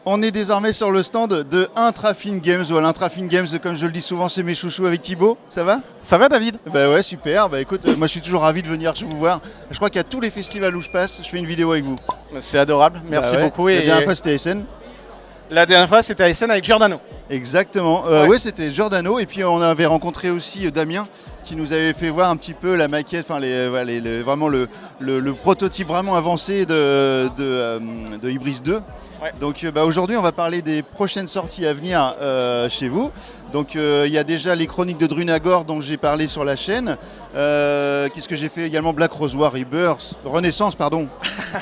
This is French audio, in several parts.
On est désormais sur le stand de Intrafin Games. Voilà, Intrafin Games, comme je le dis souvent, c'est mes chouchous avec Thibaut. Ça va? Ça va, David? Bah ouais, super. Bah écoute, moi je suis toujours ravi de venir vous voir. Je crois qu'à tous les festivals où je passe, je fais une vidéo avec vous. C'est adorable, merci Bah ouais. beaucoup. La dernière fois c'était SN. La dernière fois c'était à SN avec Giordano. Exactement. Ouais, c'était Giordano. Et puis on avait rencontré aussi Damien qui nous avait fait voir un petit peu la maquette, enfin vraiment le prototype vraiment avancé de Ibris 2. Ouais. Donc aujourd'hui on va parler des prochaines sorties à venir chez vous. Donc il y a déjà les chroniques de Drunagor dont j'ai parlé sur la chaîne. Qu'est-ce que j'ai fait également? Black Rose War Rebirth, Renaissance pardon.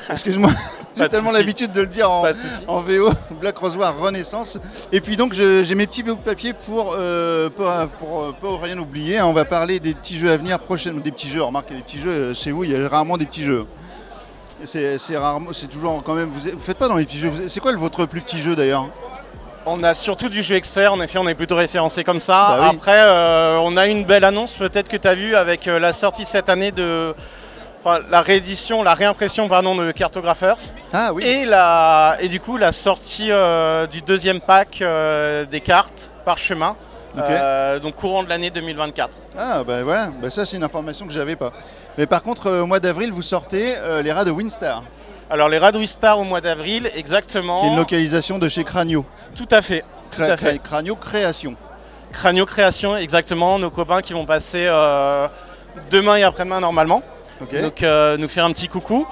Excuse-moi. J'ai tellement l'habitude de le dire en VO, Black Rose War Renaissance. Et puis donc j'ai mes petits bouts de papier pour pas rien oublier. On va parler des petits jeux à venir prochainement. Des petits jeux, remarquez, des petits jeux, chez vous il y a rarement des petits jeux. C'est rarement, c'est toujours quand même, vous faites pas dans les petits jeux. C'est quoi votre plus petit jeu d'ailleurs? On a surtout du jeu extrait, en effet on est plutôt référencé comme ça. Bah oui. Après on a une belle annonce peut-être que tu as vu avec la sortie cette année de... Enfin, la réimpression de Cartographers. Ah oui. Et du coup la sortie du deuxième pack des cartes Parchemin, Okay. donc courant de l'année 2024. Ah bah voilà, bah, ça c'est une information que j'avais pas. Mais par contre au mois d'avril vous sortez les rats de Windstar. Alors les rats de Windstar au mois d'avril, exactement. Qui est une localisation de chez Cranio. Tout à fait. Cranio Création. Cranio Création, exactement. Nos copains qui vont passer demain et après-demain normalement. Okay. Donc nous faire un petit coucou.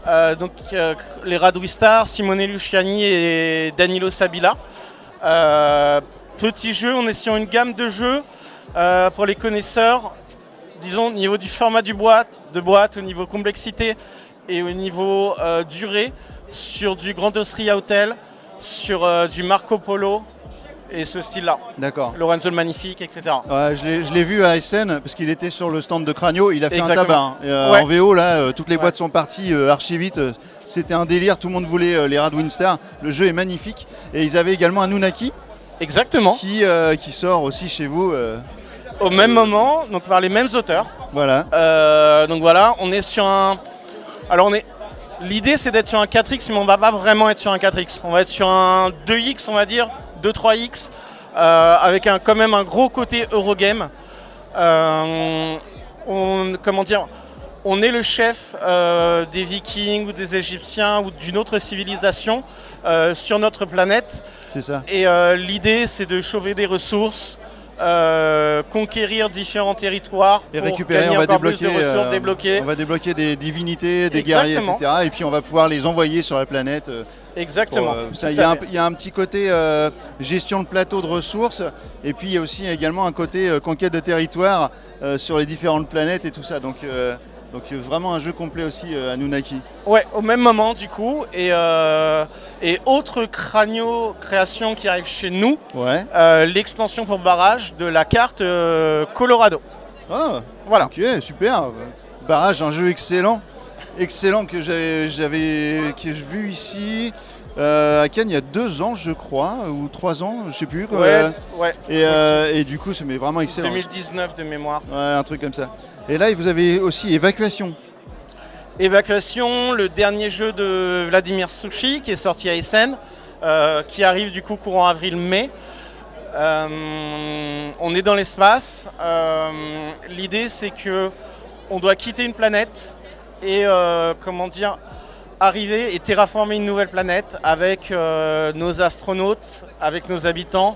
Les rats de Windstar, Simone Luciani et Danilo Sabila. Petit jeu, on est sur une gamme de jeux pour les connaisseurs, disons au niveau du format de boîte, au niveau complexité et au niveau durée, sur du Grand Austria Hotel, sur du Marco Polo et ce style-là. D'accord. Lorenzo le Magnifique, etc. Ouais, je l'ai vu à SN parce qu'il était sur le stand de Cranio, il a fait Exactement. un tabac. Ouais. En VO, là, toutes les boîtes sont parties archi vite. C'était un délire, tout le monde voulait les rats de Windstar. Le jeu est magnifique. Et ils avaient également un Nunaki. Exactement. Qui sort aussi chez vous. Au même moment, donc par les mêmes auteurs. Voilà. Donc voilà, on est sur un... Alors l'idée c'est d'être sur un 4X, mais on va pas vraiment être sur un 4X. On va être sur un 2X, on va dire, 2-3X, avec quand même un gros côté Eurogame. On est le chef des Vikings ou des Égyptiens ou d'une autre civilisation sur notre planète. C'est ça. Et l'idée c'est de choper des ressources, conquérir différents territoires et pour récupérer, gagner on va encore débloquer, plus de ressources, débloquer. On va débloquer des divinités, des Exactement. guerriers, etc. Et puis on va pouvoir les envoyer sur la planète. Exactement. Il y a un petit côté gestion de plateau de ressources et puis il y a aussi également un côté conquête de territoire sur les différentes planètes et tout ça. Donc vraiment un jeu complet aussi à Nunaki. Ouais, au même moment du coup. Et autre Cranio création qui arrive chez nous, ouais. L'extension pour barrage de la carte Colorado. Ah, voilà. Ok, super. Barrage, un jeu excellent. Excellent que j'ai vu ici à Cannes il y a 2 ans je crois, ou 3 ans, je sais plus. Ouais. Et du coup c'est vraiment excellent. 2019 de mémoire. Ouais, un truc comme ça. Et là vous avez aussi Évacuation. Évacuation, le dernier jeu de Vladimir Sushi qui est sorti à Essen, qui arrive du coup courant avril-mai. On est dans l'espace. L'idée c'est que on doit quitter une planète et arriver et terraformer une nouvelle planète avec nos astronautes, avec nos habitants,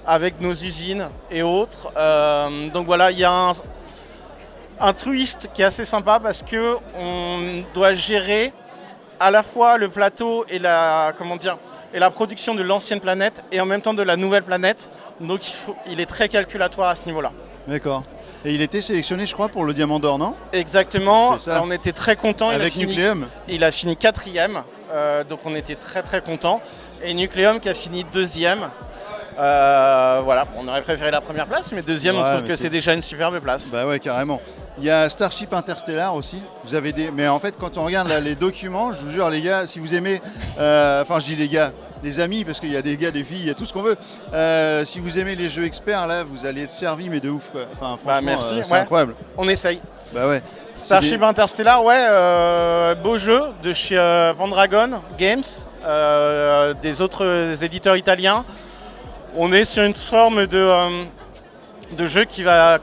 avec nos usines et autres. Donc voilà, il y a un twist qui est assez sympa parce que on doit gérer à la fois le plateau et la production de l'ancienne planète et en même temps de la nouvelle planète. Donc il est très calculatoire à ce niveau-là. D'accord. Et il était sélectionné, je crois, pour le Diamant d'Or, non? Exactement. On était très contents. Avec Nucleum. Il a fini 4e, donc on était très très contents. Et Nucleum qui a fini 2e. Voilà, on aurait préféré la première place, mais 2e, on trouve que c'est déjà une superbe place. Bah ouais, carrément. Il y a Starship Interstellar aussi. Vous avez mais en fait, quand on regarde là, les documents, je vous jure les gars, si vous aimez, je dis les gars, les amis, parce qu'il y a des gars, des filles, il y a tout ce qu'on veut. Si vous aimez les jeux experts, là, vous allez être servi, mais de ouf, quoi. Enfin, franchement, merci, c'est incroyable. On essaye. Bah ouais. Starship Interstellar, beau jeu de chez Pendragon Games, des autres éditeurs italiens. On est sur une forme de jeu qui va,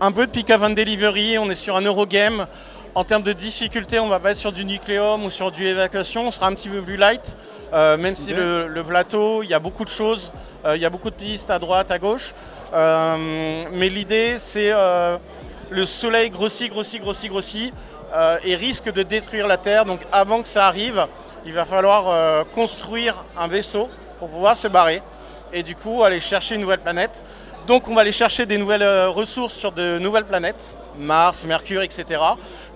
un peu de pick-up and delivery. On est sur un Eurogame. En termes de difficulté, on va pas être sur du nucléum ou sur du évacuation. On sera un petit peu plus light, même si le plateau, il y a beaucoup de choses. Il y a beaucoup de pistes à droite, à gauche. Mais l'idée, c'est le soleil grossit et risque de détruire la Terre. Donc avant que ça arrive, il va falloir construire un vaisseau pour pouvoir se barrer et du coup aller chercher une nouvelle planète. Donc on va aller chercher des nouvelles ressources sur de nouvelles planètes, Mars, Mercure, etc.,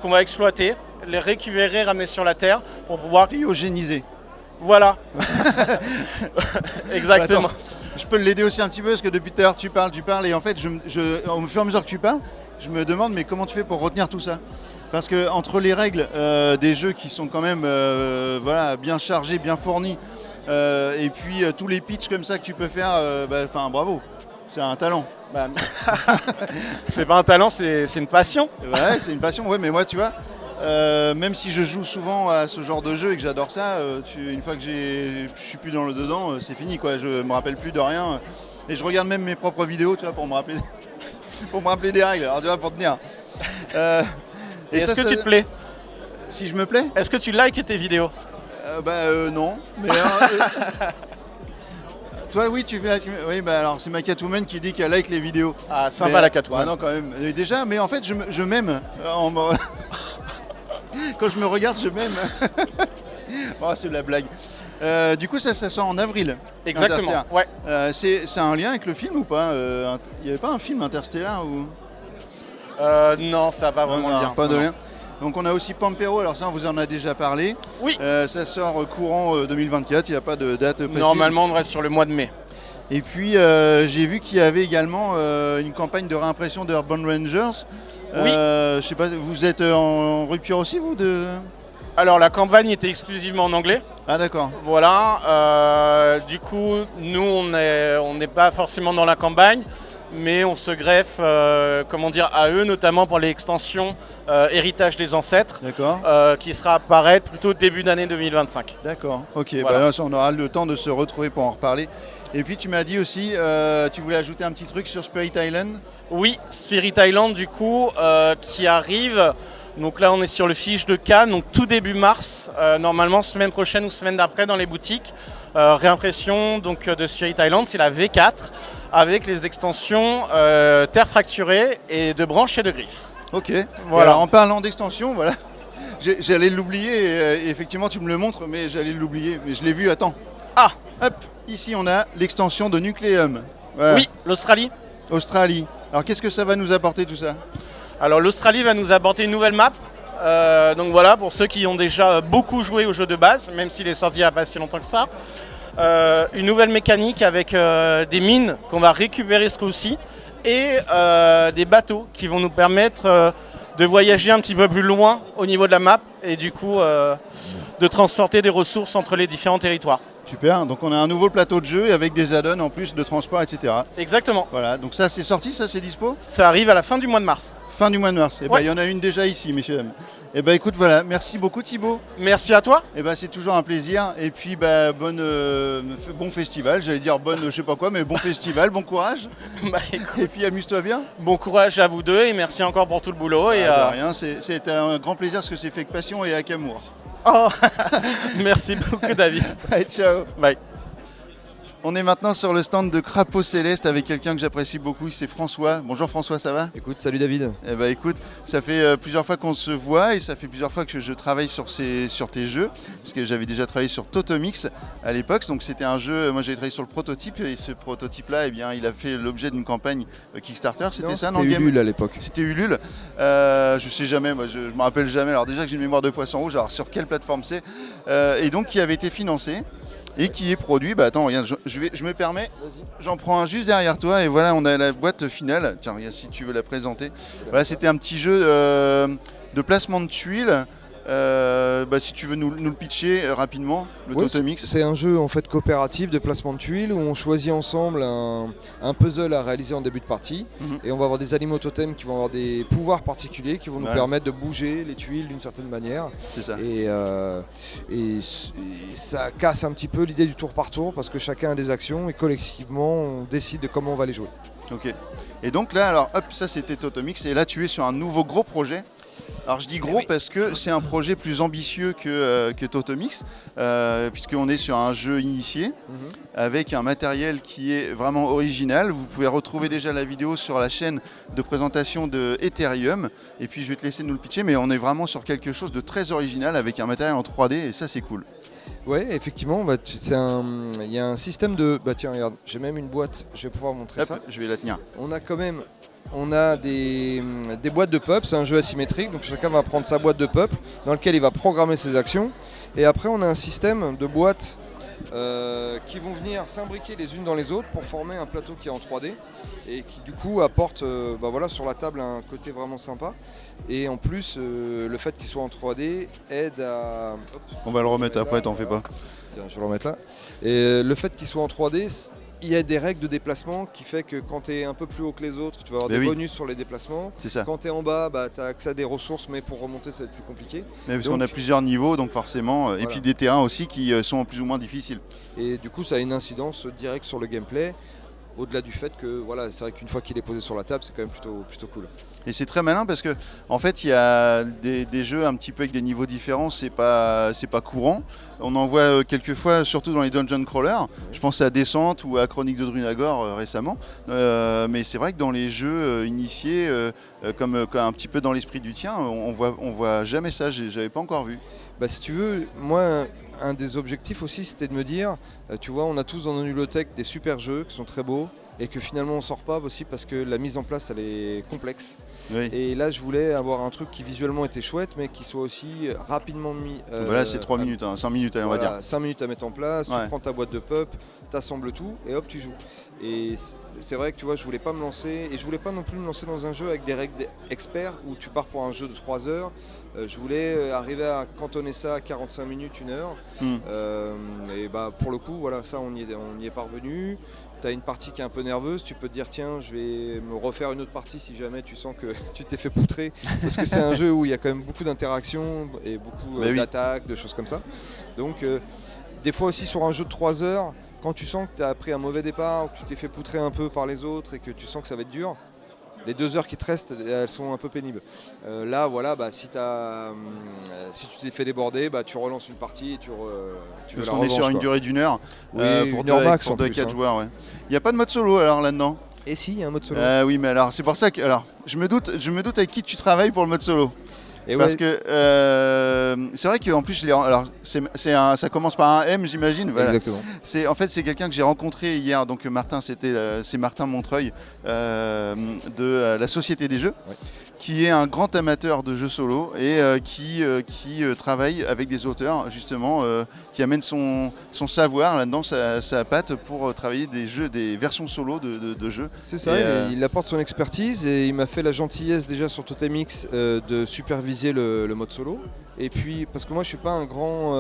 qu'on va exploiter, les récupérer, ramener sur la Terre pour pouvoir cryogéniser. Voilà. Exactement. Bah, attends, je peux l'aider aussi un petit peu parce que depuis tout à l'heure tu parles et en fait, au fur et à mesure que tu parles, je me demande mais comment tu fais pour retenir tout ça? Parce que entre les règles des jeux qui sont quand même bien chargés, bien fournis, et puis tous les pitchs comme ça que tu peux faire, bravo, c'est un talent. C'est pas un talent, c'est une passion. Ouais, c'est une passion, ouais, mais moi tu vois, même si je joue souvent à ce genre de jeu et que j'adore ça, une fois que je suis plus dedans, c'est fini quoi, je me rappelle plus de rien. Et je regarde même mes propres vidéos, tu vois, pour me rappeler des règles, alors tu vois, pour tenir. Est-ce que tu te plais? Si je me plais? Est-ce que tu likes tes vidéos? Non. Mais, toi, oui, tu fais. Oui, alors c'est ma Catwoman qui dit qu'elle like les vidéos. Ah, sympa la Catwoman. Non, quand même. Déjà, mais en fait, je m'aime. Quand je me regarde, je m'aime. C'est de la blague. Du coup, ça sort en avril. Exactement. Ouais. C'est un lien avec le film ou pas? Il n'y avait pas un film Interstellar ou... Non, ça n'a pas vraiment de lien. Pas de lien. Donc on a aussi Pampero, alors ça on vous en a déjà parlé. Oui. Ça sort courant 2024, il n'y a pas de date précise. Normalement on reste sur le mois de mai. Et puis j'ai vu qu'il y avait également une campagne de réimpression de Urban Rangers. Oui. Je sais pas, vous êtes en rupture aussi vous de... Alors la campagne était exclusivement en anglais. Ah d'accord. Voilà. Du coup, nous on n'est pas forcément dans la campagne, mais on se greffe à eux, notamment pour les extensions Héritage des Ancêtres, qui sera à apparaître plutôt début d'année 2025. D'accord, ok, voilà. Là on aura le temps de se retrouver pour en reparler. Et puis tu m'as dit aussi, tu voulais ajouter un petit truc sur Spirit Island? Oui, Spirit Island du coup, qui arrive. Donc là on est sur le fiche de Cannes, donc tout début mars, normalement semaine prochaine ou semaine d'après dans les boutiques. Réimpression donc, de Spirit Island, c'est la V4 avec les extensions Terre fracturée et de branches et de griffes. Ok, voilà. Alors en parlant d'extension, voilà, j'allais l'oublier et effectivement tu me le montres, mais j'allais l'oublier, mais je l'ai vu, attends. Ah, hop, ici on a l'extension de Nucleum. Voilà. Oui, l'Australie. Australie. Alors qu'est-ce que ça va nous apporter tout ça? Alors l'Australie va nous apporter une nouvelle map. Donc voilà, pour ceux qui ont déjà beaucoup joué au jeu de base, même s'il est sorti il n'y a pas si longtemps que ça. Une nouvelle mécanique avec des mines qu'on va récupérer ce coup-ci et des bateaux qui vont nous permettre de voyager un petit peu plus loin au niveau de la map et du coup de transporter des ressources entre les différents territoires. Super, donc on a un nouveau plateau de jeu avec des add-ons en plus de transport, etc. Exactement. Voilà, donc ça c'est sorti, ça c'est dispo? Ça arrive à la fin du mois de mars. Fin du mois de mars, et il y en a une déjà ici, messieurs dames. Et écoute, voilà, merci beaucoup Thibaut. Merci à toi. Et c'est toujours un plaisir. Et puis bon festival, j'allais dire bonne je sais pas quoi, mais bon festival, bon courage. Et puis amuse-toi bien. Bon courage à vous deux et merci encore pour tout le boulot. De rien, c'est un grand plaisir parce que c'est fait avec passion et avec amour. Oh, merci beaucoup David. Allez, ciao. Bye. On est maintenant sur le stand de Crapaud Céleste avec quelqu'un que j'apprécie beaucoup, c'est François. Bonjour François, ça va? Écoute, salut David. Écoute, ça fait plusieurs fois qu'on se voit et ça fait plusieurs fois que je travaille sur tes jeux, parce que j'avais déjà travaillé sur Totomix à l'époque, donc c'était un jeu, moi j'avais travaillé sur le prototype et ce prototype-là, il a fait l'objet d'une campagne Kickstarter, c'était ça? C'était Ulule à l'époque. C'était Ulule, je sais jamais, moi je me rappelle jamais, alors déjà que j'ai une mémoire de poisson rouge, alors sur quelle plateforme c'est, et donc qui avait été financé. Et qui est produit, attends, regarde, je me permets, j'en prends un juste derrière toi et voilà, on a la boîte finale. Tiens, regarde si tu veux la présenter. Voilà, c'était un petit jeu de placement de tuiles Si tu veux nous le pitcher rapidement, le Ouais, Totemix. c'est un jeu en fait coopératif de placement de tuiles où on choisit ensemble un puzzle à réaliser en début de partie. Et on va avoir des animaux totems qui vont avoir des pouvoirs particuliers qui vont nous permettre de bouger les tuiles d'une certaine manière. C'est ça. Et ça casse un petit peu l'idée du tour par tour parce que chacun a des actions et collectivement on décide de comment on va les jouer. Ok. Et donc là, alors hop, ça c'était Totemix et là tu es sur un nouveau gros projet. Alors je dis gros parce que c'est un projet plus ambitieux que Totemix, puisqu'on est sur un jeu initié avec un matériel qui est vraiment original. Vous pouvez retrouver déjà la vidéo sur la chaîne de présentation de Ethereum. Et puis je vais te laisser nous le pitcher, mais on est vraiment sur quelque chose de très original avec un matériel en 3D et ça c'est cool. Ouais, effectivement, il y a un système de... tiens, regarde, j'ai même une boîte, je vais pouvoir montrer Hop, ça. je vais la tenir. On a des boîtes de pup, c'est un jeu asymétrique, donc chacun va prendre sa boîte de pup dans lequel il va programmer ses actions. Et après on a un système de boîtes qui vont venir s'imbriquer les unes dans les autres pour former un plateau qui est en 3D et qui du coup apporte sur la table un côté vraiment sympa. Et en plus, le fait qu'il soit en 3D aide à... Hop, on va le remettre après, t'en fais pas. Tiens, je vais le remettre là. Et le fait qu'il soit en 3D, il y a des règles de déplacement qui fait que quand tu es un peu plus haut que les autres, tu vas avoir des bonus sur les déplacements. C'est ça. Quand tu es en bas, tu as accès à des ressources, mais pour remonter, ça va être plus compliqué. Mais parce qu'on a plusieurs niveaux, donc forcément, voilà. Et puis des terrains aussi qui sont plus ou moins difficiles. Et du coup, ça a une incidence directe sur le gameplay. Au-delà du fait que voilà, c'est vrai qu'une fois qu'il est posé sur la table, c'est quand même plutôt cool. Et c'est très malin parce que en fait il y a des jeux un petit peu avec des niveaux différents, c'est pas courant. On en voit quelques fois, surtout dans les dungeon crawlers. Je pense à Descente ou à Chronique de Drunagor récemment. Mais c'est vrai que dans les jeux initiés, comme un petit peu dans l'esprit du tien, on voit jamais ça. J'avais pas encore vu. Si tu veux, moi, un des objectifs aussi, c'était de me dire, tu vois, on a tous dans nos bibliothèques des super jeux qui sont très beaux et que finalement on sort pas aussi parce que la mise en place elle est complexe. Oui. Et là je voulais avoir un truc qui visuellement était chouette mais qui soit aussi rapidement mis. Voilà, c'est 3 minutes, 5 minutes on va dire. 5 minutes à mettre en place, tu prends ta boîte de pup, t'assembles tout et hop tu joues. Et c'est vrai que tu vois, je voulais pas me lancer et je voulais pas non plus me lancer dans un jeu avec des règles d'experts où tu pars pour un jeu de 3 heures. Je voulais arriver à cantonner ça à 45 minutes, 1 heure. Et pour le coup, voilà, ça on y est parvenu. Tu as une partie qui est un peu nerveuse, tu peux te dire tiens, je vais me refaire une autre partie si jamais tu sens que tu t'es fait poutrer. Parce que c'est un jeu où il y a quand même beaucoup d'interactions et beaucoup d'attaques, de choses comme ça. Donc des fois aussi sur un jeu de 3 heures, quand tu sens que tu as pris un mauvais départ, que tu t'es fait poutrer un peu par les autres et que tu sens que ça va être dur, les 2 heures qui te restent, elles sont un peu pénibles. Là, voilà, si tu t'es fait déborder, tu relances une partie et tu parce qu'on est sur une durée d'1 heure pour 2 à 4 joueurs. Ouais. Il n'y a pas de mode solo alors là-dedans? Et si, il y a un mode solo. Oui, mais alors c'est pour ça que je me doute avec qui tu travailles pour le mode solo. Et parce que c'est vrai qu'en plus, ça commence par un M, j'imagine. Voilà. Exactement. C'est quelqu'un que j'ai rencontré hier. Donc Martin, c'est Martin Montreuil de la Société des Jeux, qui est un grand amateur de jeux solo et qui travaille avec des auteurs justement, qui amène son savoir là-dedans, sa patte pour travailler des versions solo de jeux. C'est ça. Il apporte son expertise et il m'a fait la gentillesse déjà sur Totemix de superviser le mode solo. Et puis parce que moi je suis pas un grand,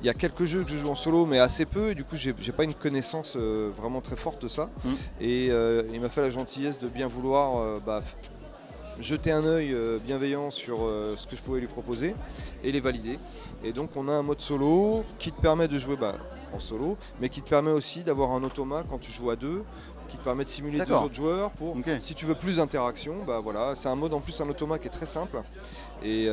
il y a quelques jeux que je joue en solo mais assez peu et du coup j'ai pas une connaissance vraiment très forte de ça. Et il m'a fait la gentillesse de bien vouloir jeter un œil bienveillant sur ce que je pouvais lui proposer et les valider. Et donc on a un mode solo qui te permet de jouer en solo, mais qui te permet aussi d'avoir un automat quand tu joues à 2, qui te permet de simuler 2 autres joueurs pour si tu veux plus d'interaction, voilà, c'est un mode en plus un automat qui est très simple et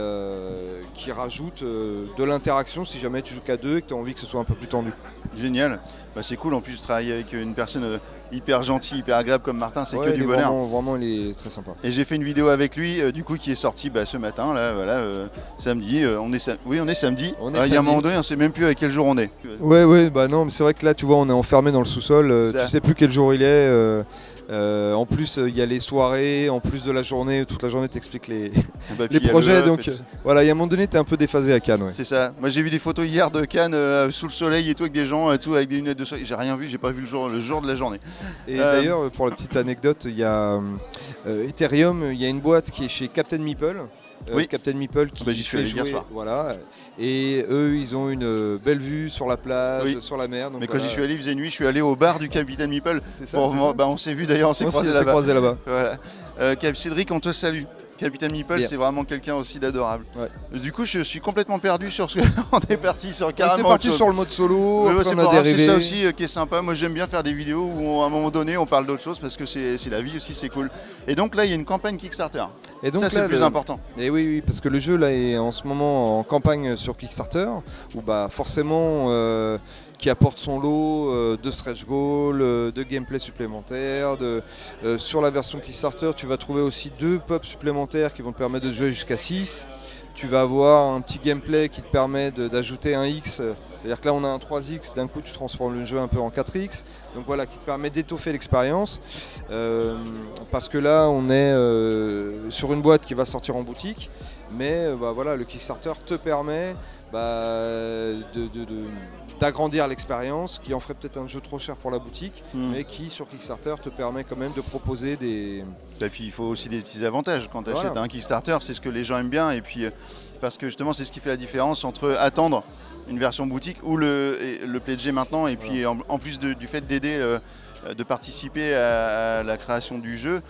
qui rajoute de l'interaction si jamais tu joues qu'à 2 et que tu as envie que ce soit un peu plus tendu. Génial, c'est cool en plus de travailler avec une personne hyper gentille, hyper agréable comme Martin, c'est que du bonheur. Vraiment il est très sympa. Et j'ai fait une vidéo avec lui du coup qui est sortie ce matin, là, voilà, samedi, on est samedi. Il y a un moment donné on sait même plus à quel jour on est. Ouais, non mais c'est vrai que là tu vois on est enfermé dans le sous-sol, tu sais plus quel jour il est. En plus il y a les soirées, en plus de la journée, toute la journée t'expliques les projets, donc voilà, il y a un moment donné t'es un peu déphasé à Cannes. C'est ça, moi j'ai vu des photos hier de Cannes sous le soleil et tout avec des gens et tout avec des lunettes de soleil, j'ai rien vu, j'ai pas vu le jour de la journée. Et d'ailleurs pour la petite anecdote, il y a Ethereum, il y a une boîte qui est chez Captain Meeple Oui. Captain Meeple qui j'y suis fait allé hier jouer. soir. Voilà. Et eux, ils ont une belle vue sur la plage, Oui. sur la mer. Donc Mais quand j'y suis allé, il faisait nuit, je suis allé au bar du Capitaine Meeple. C'est ça, On s'est vu d'ailleurs, on s'est croisé là-bas. croisé là-bas. Voilà. Cédric, on te salue. Capitaine Meeple, Bien. c'est vraiment quelqu'un aussi d'adorable. Ouais. Du coup, je suis complètement perdu sur ce que on est parti sur On carrément. était parti autre chose. sur le mode solo, Ouais, après c'est on pas a grave, dérivé. c'est ça aussi qui est sympa. Moi, j'aime bien faire des vidéos où à un moment donné, on parle d'autre chose parce que c'est la vie aussi, c'est cool. Et donc là, il y a une campagne Kickstarter. Et donc ça, c'est là, le plus important. Et oui, parce que le jeu là est en ce moment en campagne sur Kickstarter, où bah forcément qui apporte son lot de stretch goals, de gameplay supplémentaire. Sur la version Kickstarter, tu vas trouver aussi 2 pubs supplémentaires qui vont te permettre de jouer jusqu'à 6. Tu vas avoir un petit gameplay qui te permet d'ajouter un X, c'est-à-dire que là on a un 3X, d'un coup tu transformes le jeu un peu en 4X, donc voilà, qui te permet d'étoffer l'expérience, parce que là on est sur une boîte qui va sortir en boutique, mais voilà, le Kickstarter te permet d'agrandir l'expérience, qui en ferait peut-être un jeu trop cher pour la boutique, mais qui sur Kickstarter te permet quand même de proposer des... Et puis il faut aussi des petits avantages quand tu achètes Voilà. un Kickstarter, c'est ce que les gens aiment bien, et puis parce que justement c'est ce qui fait la différence entre attendre une version boutique ou le pledger maintenant, et puis en plus du fait d'aider, de participer à la création du jeu,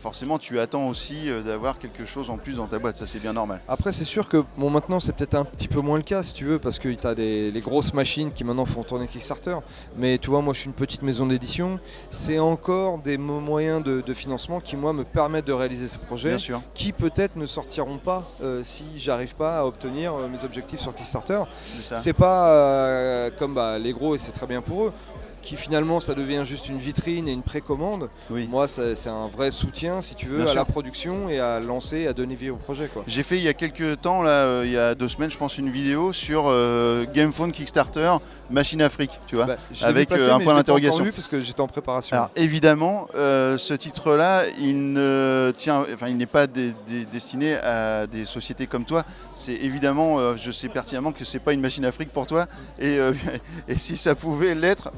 forcément tu attends aussi d'avoir quelque chose en plus dans ta boîte, ça c'est bien normal. Après c'est sûr que maintenant c'est peut-être un petit peu moins le cas si tu veux, parce que tu as les grosses machines qui maintenant font tourner Kickstarter, mais tu vois, moi je suis une petite maison d'édition, c'est encore des moyens de financement qui moi me permettent de réaliser ces projets, Bien sûr. qui peut-être ne sortiront pas si j'arrive pas à obtenir mes objectifs sur Kickstarter. C'est ça. C'est pas comme les gros, et c'est très bien pour eux, qui finalement ça devient juste une vitrine et une précommande. Oui. Moi c'est un vrai soutien si tu veux Bien à sûr. la production et à lancer, à donner vie au projet, quoi. J'ai fait il y a quelques temps, là, il y a 2 semaines, je pense, une vidéo sur Gamephone Kickstarter Machine Afrique, tu vois, Je l'ai vu avec passer, un mais point je l'ai pas d'interrogation. encore vu parce que j'étais en préparation. Alors évidemment, ce titre-là, il n'est pas destiné à des sociétés comme toi. C'est évidemment, je sais pertinemment que c'est pas une Machine Afrique pour toi, et si ça pouvait l'être,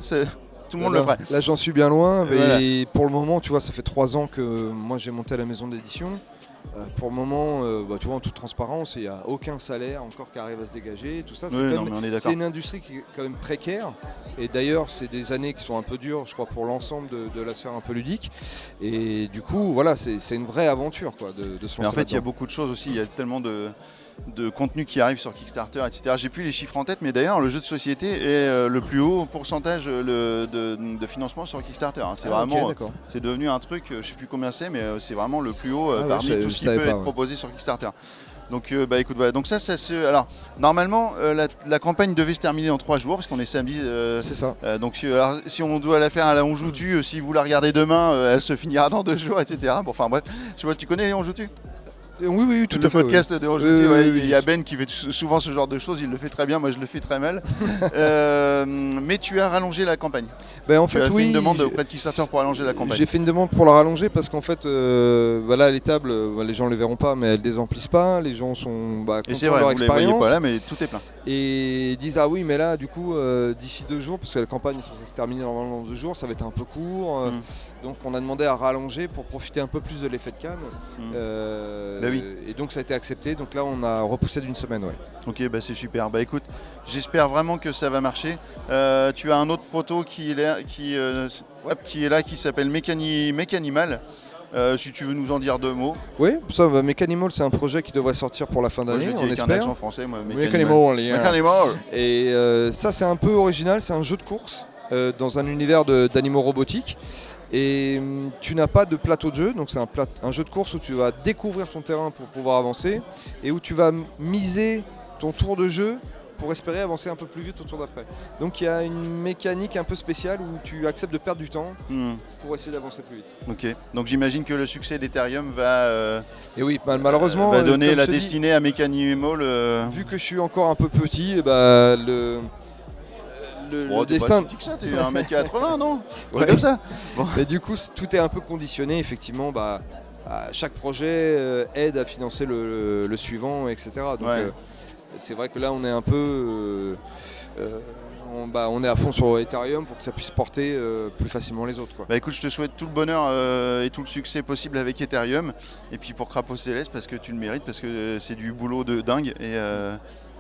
tout le monde le ferait. Là j'en suis bien loin, Voilà. et pour le moment tu vois, ça fait 3 ans que moi j'ai monté la maison d'édition. Pour le moment, tu vois, en toute transparence, il n'y a aucun salaire encore qui arrive à se dégager. Tout ça, Oui, non, mais on est d'accord. c'est une industrie qui est quand même précaire. Et d'ailleurs, c'est des années qui sont un peu dures, je crois, pour l'ensemble de la sphère un peu ludique. Et du coup, voilà, c'est une vraie aventure, quoi, de se lancer. Mais en fait, il y a là-dedans. beaucoup de choses aussi. Il y a tellement de contenu qui arrive sur Kickstarter, etc. J'ai plus les chiffres en tête, mais d'ailleurs, le jeu de société est le plus haut pourcentage de financement sur Kickstarter. Hein. C'est vraiment, ok, d'accord. c'est devenu un truc, je sais plus combien c'est, mais c'est vraiment le plus haut ouais, parmi tout ce qui savais peut pas, être ouais. proposé sur Kickstarter. Donc, écoute, voilà. Donc alors, normalement, la campagne devait se terminer en 3 jours, parce qu'on est samedi. C'est ça. Donc, alors, si on doit la faire à la On Joue Tu, si vous la regardez demain, elle se finira dans 2 jours, etc. Bon, enfin bref, je sais pas, tu connais On Joue Tu ? Oui, tout le à fait. podcast oui. de On Joue Oui, Tu, ouais, oui. il y a Ben qui fait souvent ce genre de choses, il le fait très bien, moi je le fais très mal. Mais tu as rallongé la campagne. En Tu fait, as oui. fait une demande auprès de Kickstarter pour allonger la campagne. J'ai fait une demande pour la rallonger parce qu'en fait, là, les tables, les gens ne les verront pas, mais elles désemplissent pas. Les gens sont Et contents c'est de vrai, leur vous ne les voyez expérience. pas là, mais tout est plein. Et disent ah oui, mais là, du coup, d'ici 2 jours, parce que la campagne est censée se terminer normalement dans 2 jours, ça va être un peu court. Donc, on a demandé à rallonger pour profiter un peu plus de l'effet de Cannes. Bah oui. Et donc, ça a été accepté. Donc là, on a repoussé d'une semaine, ouais. Ok, c'est super. Écoute, j'espère vraiment que ça va marcher. Tu as un autre proto qui est là, qui s'appelle Mécanimal. Si tu veux nous en dire 2 mots. Oui, ça, Mechanimal, c'est un projet qui devrait sortir pour la fin Moi, je d'année, le dis on avec un espère. accent français, moi. Mechanimal. Mécanimal. Et ça, c'est un peu original, c'est un jeu de course dans un univers d'animaux robotiques. Et tu n'as pas de plateau de jeu, donc c'est un jeu de course où tu vas découvrir ton terrain pour pouvoir avancer et où tu vas miser ton tour de jeu pour espérer avancer un peu plus vite au tour d'après. Donc il y a une mécanique un peu spéciale où tu acceptes de perdre du temps pour essayer d'avancer plus vite. Ok, donc j'imagine que le succès d'Ethereum va, Et oui, malheureusement, va donner comme la je te dis, destinée à Mécanimal. vu que je suis encore un peu petit, le destin. destin... Tu que ça, t'es 1m80, non? Ouais. Comme ça. Mais du coup, tout est un peu conditionné, effectivement. Chaque projet aide à financer le suivant, etc. Donc, Ouais. c'est vrai que là, on est un peu on est à fond sur Ethereum pour que ça puisse porter plus facilement les autres, quoi. Bah écoute, je te souhaite tout le bonheur et tout le succès possible avec Ethereum. Et puis pour Crapaud Céleste, parce que tu le mérites, parce que c'est du boulot de dingue.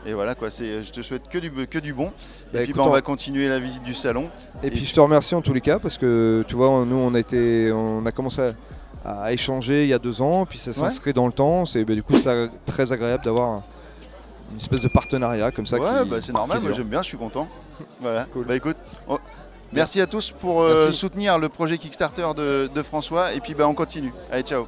Et voilà quoi, je te souhaite que du bon. Et puis on va continuer la visite du salon. Et puis je te remercie en tous les cas, parce que tu vois, nous on a commencé à échanger il y a 2 ans, puis ça s'inscrit dans le temps. Du coup c'est très agréable d'avoir une espèce de partenariat comme ça. Ouais, c'est normal, moi j'aime bien, je suis content. Voilà. Cool. Bah écoute, merci à tous pour soutenir le projet Kickstarter de François. Et puis on continue. Allez, ciao.